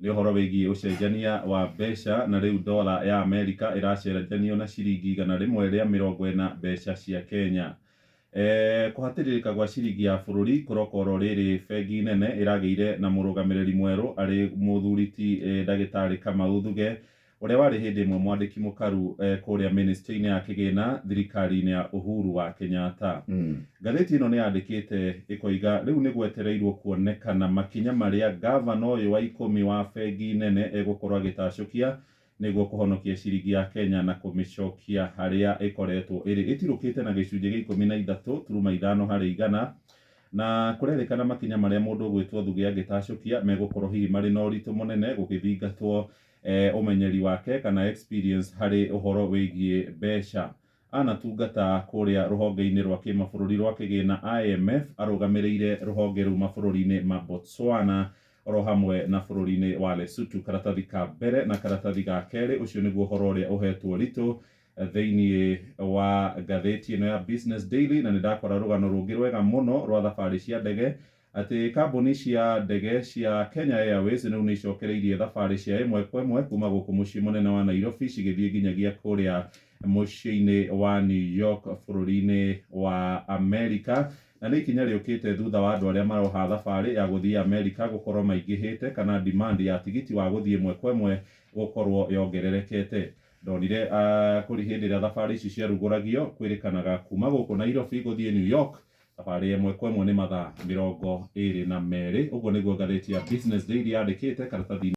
nĩ ũhoro wĩgiĩ ũcenjania wa mbeca, na rĩu dola ya Amerika ĩracenjanio na ciringi 140 mbeca cia Kenya. Kũhatĩrĩrĩka gwa ciringi ya bũrũri kũrokorwo rĩrĩ bengi nene ĩragĩire na mũrũgamĩrĩri mwerũ arĩ mũthuri ti ndagĩtarĩ Kamau Thuge, ũrĩa warĩ hĩndĩ ĩmwe mwandĩki mũkaru kũrĩa ministry-inĩ ya kĩgĩna thirikari-inĩ ya Uhuru wa Kenyatta. Ngathĩti ĩno nĩ yandĩkĩte ĩkoiga rĩu nĩ gwetereirwo kuonekana makinya marĩa gavana ũyũ wa 10 wa bengi nene egũkorwo agĩtacũkia nĩguo kũhonokia ciringi ya Kenya na kũmĩcokia harĩa ĩkoretwo ĩrĩ. Ĩtirũkĩte na gĩcunjĩ gĩa 13.5 harĩ igana, na kũrerĩkana makinya marĩa mũndũ ũgwĩtwo Thuge angĩtacũkia megũkorwo hihi marĩ na ũritũ mũnene gũgĩthingatwo ũmenyeri wake kana experience harĩ ũhoro wĩgiĩ mbeca. Anatungata kũrĩa rũhonge-inĩ rwa kĩmabũrũri rwa kĩgĩna IMF, arũgamĩrĩire rũhonge rũu mabũrũri-inĩ ma Botswana oro hamwe na bũrũri-inĩ wa Lesotho. Karatathi ka mbere na karatathi ga kerĩ, ũcio nĩguo ũhoro ũrĩa ũhetwo ritũ thĩinĩ wa ngathĩti ĩno ya Business Daily, na nĩndakora rũgano rũngĩ rwega mũno rwa thabarĩ cia ndege atĩ kambuni cia ndege cia Kenya Airways rĩu nĩ icokereirie thabarĩ cia ĩmwe kwa ĩmwe kuma gũkũ mũciĩ mũnene wa Nairobi cigĩthiĩ nginyagia kũrĩa mũciĩ-inĩ wa New York bũrũri-inĩ wa Amerika, na nĩ ikinya rĩũkĩte thutha wa andũ arĩa maroha thabarĩ ya gũthiĩ Amerika gũkorwo maingĩhĩte, kana demand ya tigiti wa gũthiĩ ĩmwe kwa ĩmwe gũkorwo yongererekete. Ndonire kũrĩ hĩndĩ ĩrĩa thabarĩ ici ciarugũragio kwĩrĩkanaga kuma gũkũ Nairobi gũthiĩ New York thabarĩ ĩmwe kwa ĩmwe nĩ mathaa 22. Ũguo nĩguo ngathĩti ya Business Daily yandĩkĩte karatathi